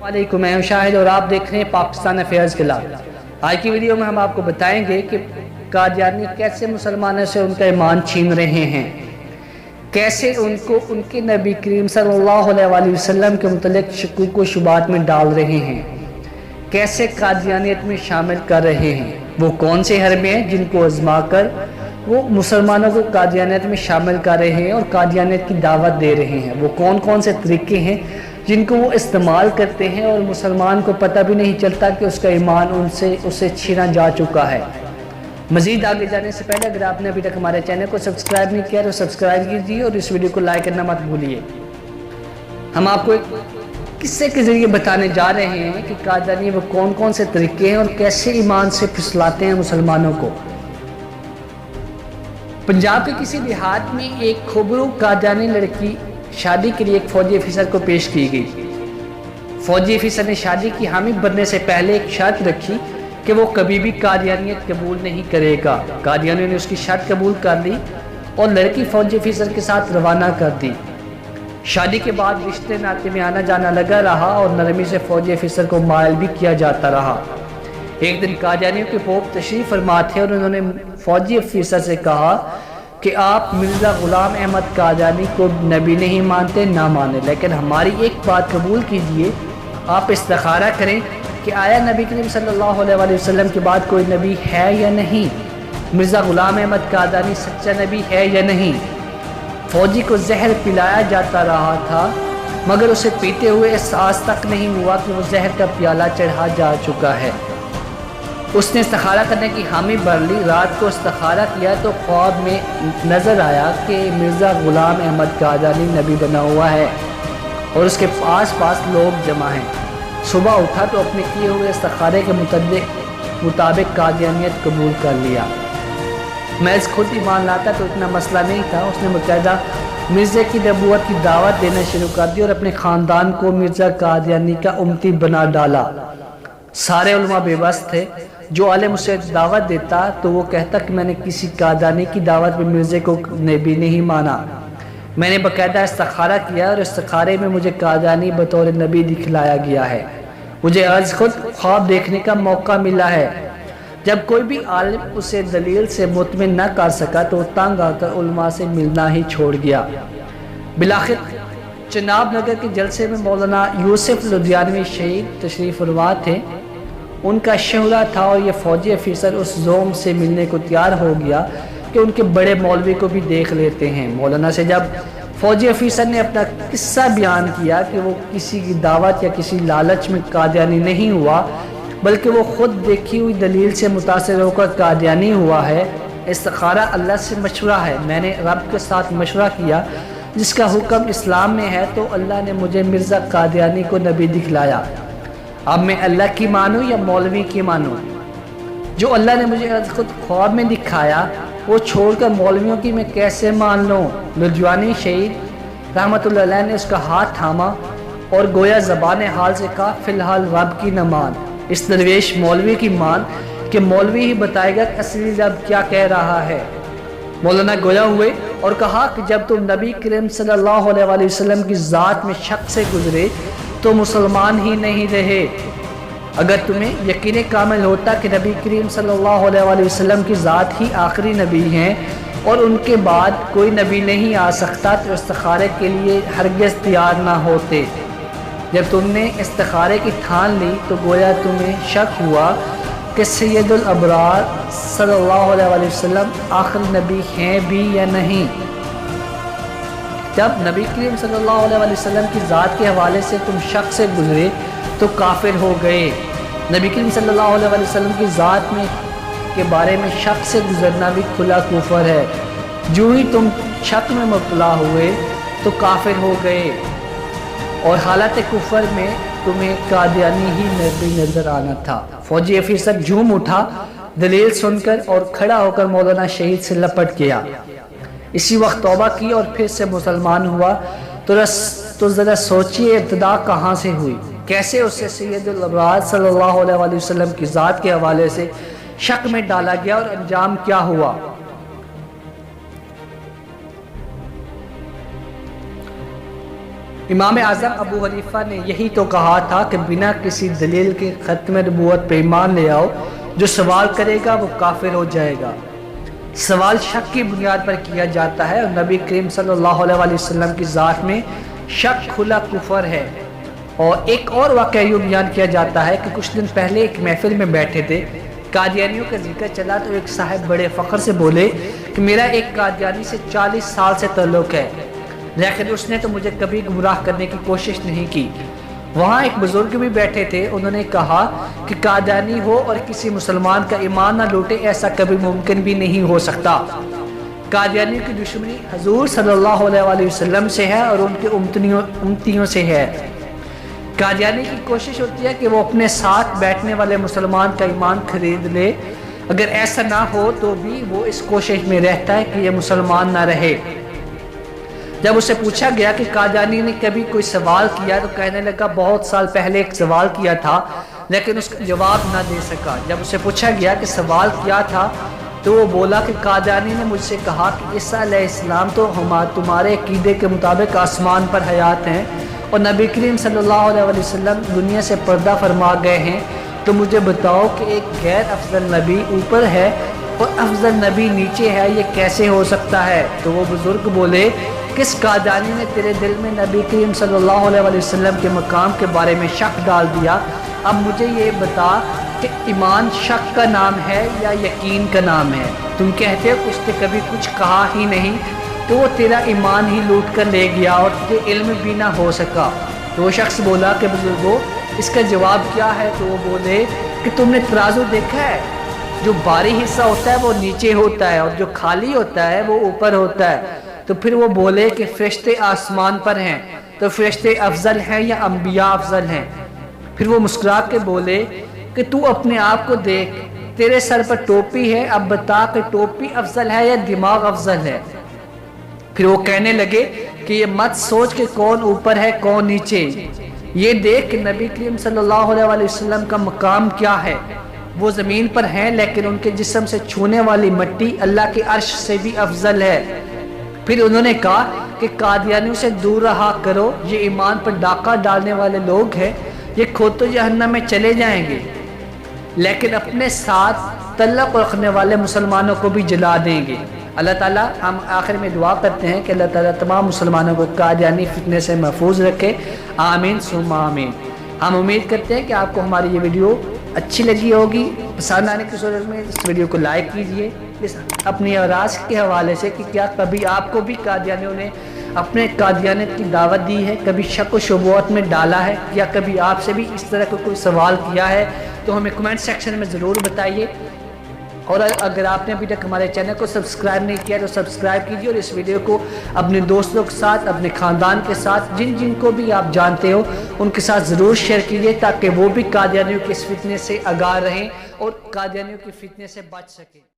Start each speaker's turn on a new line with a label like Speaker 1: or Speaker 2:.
Speaker 1: वालेकुम, मैं हूं शाहिद और आप देख रहे हैं पाकिस्तान अफेयर्स के लाभ। आज की वीडियो में हम आपको बताएंगे कि कादियानी कैसे मुसलमानों से उनका ईमान छीन रहे हैं, कैसे उनको उनके नबी करीम सल्लल्लाहु अलैहि वसल्लम के मुतल्लिक शकूक व शुबात में डाल रहे हैं, कैसे कादियानियत में शामिल कर रहे हैं। वो कौन से हरबे हैं जिनको आजमा कर वो मुसलमानों को कादियानियत में शामिल कर रहे हैं और कादियानियत की दावत दे रहे हैं। वो कौन कौन से तरीके हैं जिनको वो इस्तेमाल करते हैं और मुसलमान को पता भी नहीं चलता कि उसका ईमान उससे छीना जा चुका है। मज़ीद आगे जाने से पहले अगर आपने अभी तक हमारे चैनल को सब्सक्राइब नहीं किया तो सब्सक्राइब कीजिए और इस वीडियो को लाइक करना मत भूलिए। हम आपको एक किस्से के ज़रिए बताने जा रहे हैं कि कादियानी वो कौन कौन से तरीके हैं और कैसे ईमान से फिसलाते हैं मुसलमानों को। पंजाब के किसी देहात में एक खूबरू कादियानी लड़की शादी के लिए एक फौजी अफसर को पेश की गई। फौजी अफसर ने शादी की हामी बनने से पहले एक शर्त रखी कि वो कभी भी कादियानियत कबूल नहीं करेगा। कादियानियों ने उसकी शर्त कबूल कर ली और लड़की फौजी अफसर के साथ रवाना कर दी। शादी के बाद रिश्ते नाते में आना जाना लगा रहा और नरमी से फौजी अफसर को मायल भी किया जाता रहा। एक दिन कादियानियों के पोप तशरीफ फरमा थे और उन्होंने फौजी अफसर से कहा कि आप मिर्ज़ा ग़ुलाम अहमद कादियानी को नबी नहीं मानते, ना माने, लेकिन हमारी एक बात कबूल कीजिए, आप इस्तिखारा करें कि आया नबी करीम सल्लल्लाहु अलैहि वसल्लम के बाद कोई नबी है या नहीं, मिर्ज़ा ग़ुलाम अहमद कादियानी सच्चा नबी है या नहीं। फौजी को जहर पिलाया जाता रहा था मगर उसे पीते हुए एहसास तक नहीं हुआ कि वो जहर का प्याला चढ़ा जा चुका है। उसने इस्तिखारा करने की हामी भर ली। रात को इस्तिखारा किया तो ख्वाब में नज़र आया कि मिर्ज़ा ग़ुलाम अहमद कादियानी नबी बना हुआ है और उसके आस पास लोग जमा हैं। सुबह उठा तो अपने किए हुए इस्तिखारे के मुताबिक कादियानियत कबूल कर लिया। महज खुद ईमान लाता तो इतना मसला नहीं था। उसने मुकायदा मिर्ज़ा की नबूवत की दावत देना शुरू कर दी और अपने ख़ानदान को मिर्ज़ा कादियानी का उम्मती बना डाला। सारे उलमा बेबस थे। जो आलिम उसे दावत देता तो वो कहता कि मैंने किसी कादियानी की दावत में मिर्ज़े को नबी नहीं माना, मैंने बाकायदा इस्तिखारा किया और इस्तिखारे में मुझे कादियानी बतौर नबी दिखलाया गया है। मुझे आज खुद ख्वाब देखने का मौका मिला है। जब कोई भी आलिम उसे दलील से मुतमिन न कर सका तो तंग आकर उलमा से मिलना ही छोड़ गया। बिलाखिर चनाब नगर के जलसे में मौलाना यूसुफ लुधियानवी शहीद तशरीफ फरमा थे। उनका शोहरा था और ये फौजी अफसर उस जोम से मिलने को तैयार हो गया कि उनके बड़े मौलवी को भी देख लेते हैं। मौलाना से जब फौजी अफसर ने अपना किस्सा बयान किया कि वो किसी की दावत या किसी लालच में कादियानी नहीं हुआ बल्कि वो खुद देखी हुई दलील से मुतासिर होकर कादियानी हुआ है। इस्तिखारा अल्लाह से मशवरा है, मैंने रब के साथ मशवरा किया, जिसका हुक्म इस्लाम में है, तो अल्लाह ने मुझे मिर्ज़ा कादियानी को नबी दिखलाया। अब मैं अल्लाह की मानूं या मौलवी की मानूं? जो अल्लाह ने मुझे खुद ख्वाब में दिखाया वो छोड़कर मौलवियों की मैं कैसे मान लूँ? लुधियानवी शहीद रहमतुल्लाह अलैह ने उसका हाथ थामा और गोया ज़बान हाल से कहा, फ़िलहाल रब की न मान, इस दरवेश मौलवी की मान कि मौलवी ही बताएगा कि असली रब क्या कह रहा है। मौलाना गोया हुए और कहा कि जब तुम नबी करीम सल्लल्लाहु अलैहि वसल्लम की ज़ात में शक से गुजरे तो मुसलमान ही नहीं रहे। अगर तुम्हें यकीन कामिल होता कि नबी करीम सल्लल्लाहु अलैहि वसल्लम की ज़ात ही आखिरी नबी हैं और उनके बाद कोई नबी नहीं आ सकता तो इस्तिखारे के लिए हरगिज़ तैयार ना होते। जब तुमने इस्तिखारे की ठान ली तो गोया तुम्हें शक हुआ कि सैयदुल अबरार सल्लल्लाहु अलैहि वसल्लम आखिरी नबी हैं भी या नहीं। जब नबी करीम सल्लल्लाहु अलैहि वसल्लम की ज़ात के हवाले से तुम शक से गुजरे तो काफिर हो गए। नबी करीम सल्लल्लाहु अलैहि वसल्लम की ज़ात में के बारे में शक से गुजरना भी खुला कुफर है। जो ही तुम शक में मुब्तला हुए तो काफिर हो गए और हालत कुफर में तुम्हें कादियानी ही नबी नजर आना था। फौजी अफसर झूम उठा दलील सुनकर और खड़ा होकर मौलाना शहीद से लपट गया। इसी वक्त तौबा की और फिर से मुसलमान हुआ। तो ज़रा सोचिए इब्तिदा कहाँ से हुई, कैसे उसे सैयदुल अबरार सल्लल्लाहु अलैहि वसल्लम की ज़ात के हवाले से शक में डाला गया और अंजाम क्या हुआ। امام اعظم ابو حنیفہ نے یہی تو کہا تھا کہ بنا کسی دلیل کے ختم نبوت پہ ایمان لے آؤ، جو سوال کرے گا وہ کافر ہو جائے گا۔ سوال شک کی بنیاد پر کیا جاتا ہے، اور نبی کریم صلی اللہ علیہ وسلم کی ذات میں شک کھلا کفر ہے۔ اور ایک اور واقعہ یوں بیان کیا جاتا ہے کہ کچھ دن پہلے ایک محفل میں بیٹھے تھے، قادیانیوں کا ذکر چلا تو ایک صاحب بڑے فخر سے بولے کہ میرا ایک قادیانی سے 40 سال سے تعلق ہے، لیکن اس نے تو مجھے کبھی گمراہ کرنے کی کوشش نہیں کی۔ وہاں ایک بزرگ بھی بیٹھے تھے، انہوں نے کہا کہ قادیانی ہو اور کسی مسلمان کا ایمان نہ لوٹے، ایسا کبھی ممکن بھی نہیں ہو سکتا۔ قادیانی کی دشمنی حضور صلی اللہ علیہ وسلم سے ہے اور ان کے امتیوں سے ہے۔ قادیانی کی کوشش ہوتی ہے کہ وہ اپنے ساتھ بیٹھنے والے مسلمان کا ایمان خرید لے، اگر ایسا نہ ہو تو بھی وہ اس کوشش میں رہتا ہے کہ یہ مسلمان نہ رہے۔ جب اسے پوچھا گیا کہ قادیانی نے کبھی کوئی سوال کیا تو کہنے لگا بہت سال پہلے ایک سوال کیا تھا، لیکن اس کا جواب نہ دے سکا۔ جب اسے پوچھا گیا کہ سوال کیا تھا تو وہ بولا کہ قادیانی نے مجھ سے کہا کہ عیسیٰ علیہ السلام تو تمہارے عقیدے کے مطابق آسمان پر حیات ہیں اور نبی کریم صلی اللہ علیہ وسلم دنیا سے پردہ فرما گئے ہیں، تو مجھے بتاؤ کہ ایک غیر افضل نبی اوپر ہے اور افضل نبی نیچے ہے، یہ کیسے ہو سکتا ہے؟ تو وہ بزرگ بولے کس قادیانی نے تیرے دل میں نبی کریم صلی اللہ علیہ وسلم کے مقام کے بارے میں شک ڈال دیا؟ اب مجھے یہ بتا کہ ایمان شک کا نام ہے یا یقین کا نام ہے؟ تم کہتے ہو اس نے کبھی کچھ کہا ہی نہیں، تو وہ تیرا ایمان ہی لوٹ کر لے گیا اور تجھے علم بھی نہ ہو سکا۔ تو وہ شخص بولا کہ بزرگو اس کا جواب کیا ہے؟ تو وہ بولے کہ تم نے ترازو دیکھا ہے؟ جو بھاری حصہ ہوتا ہے وہ نیچے ہوتا ہے اور جو خالی ہوتا ہے وہ اوپر ہوتا ہے۔ تو پھر وہ بولے کہ فرشتے آسمان پر ہیں، تو فرشتے افضل ہیں یا انبیاء افضل ہیں؟ پھر وہ مسکرا کے بولے کہ تو اپنے آپ کو دیکھ، تیرے سر پر ٹوپی ہے، اب بتا کہ ٹوپی افضل ہے یا دماغ افضل ہے؟ پھر وہ کہنے لگے کہ یہ مت سوچ کہ کون اوپر ہے کون نیچے، یہ دیکھ کہ نبی کریم صلی اللہ علیہ وسلم کا مقام کیا ہے۔ وہ زمین پر ہیں لیکن ان کے جسم سے چھونے والی مٹی اللہ کے عرش سے بھی افضل ہے۔ پھر انہوں نے کہا کہ قادیانیوں سے دور رہا کرو، یہ ایمان پر ڈاکہ ڈالنے والے لوگ ہیں، یہ خود تو جہنم میں چلے جائیں گے لیکن اپنے ساتھ تعلق رکھنے والے مسلمانوں کو بھی جلا دیں گے۔ اللہ تعالیٰ، ہم آخر میں دعا کرتے ہیں کہ اللہ تعالیٰ تمام مسلمانوں کو قادیانی فتنے سے محفوظ رکھے، آمین ثم آمین۔ ہم امید کرتے ہیں کہ آپ کو ہماری یہ ویڈیو اچھی لگی ہوگی۔ پسند آنے کی صورت میں اس ویڈیو کو لائک کیجئے، اپنی آراز کے حوالے سے کہ کیا کبھی آپ کو بھی قادیانیوں نے اپنے قادیانیت کی دعوت دی ہے، کبھی شک و شبہات میں ڈالا ہے، یا کبھی آپ سے بھی اس طرح کا کوئی سوال کیا ہے، تو ہمیں کمنٹ سیکشن میں ضرور بتائیے۔ اور اگر آپ نے ابھی تک ہمارے چینل کو سبسکرائب نہیں کیا تو سبسکرائب کیجیے، اور اس ویڈیو کو اپنے دوستوں کے ساتھ، اپنے خاندان کے ساتھ، جن کو بھی آپ جانتے ہو ان کے ساتھ ضرور شیئر کیجیے، تاکہ وہ بھی قادیانیوں کے اس فتنے سے آگاہ رہیں اور قادیانیوں کے فتنے سے بچ سکیں۔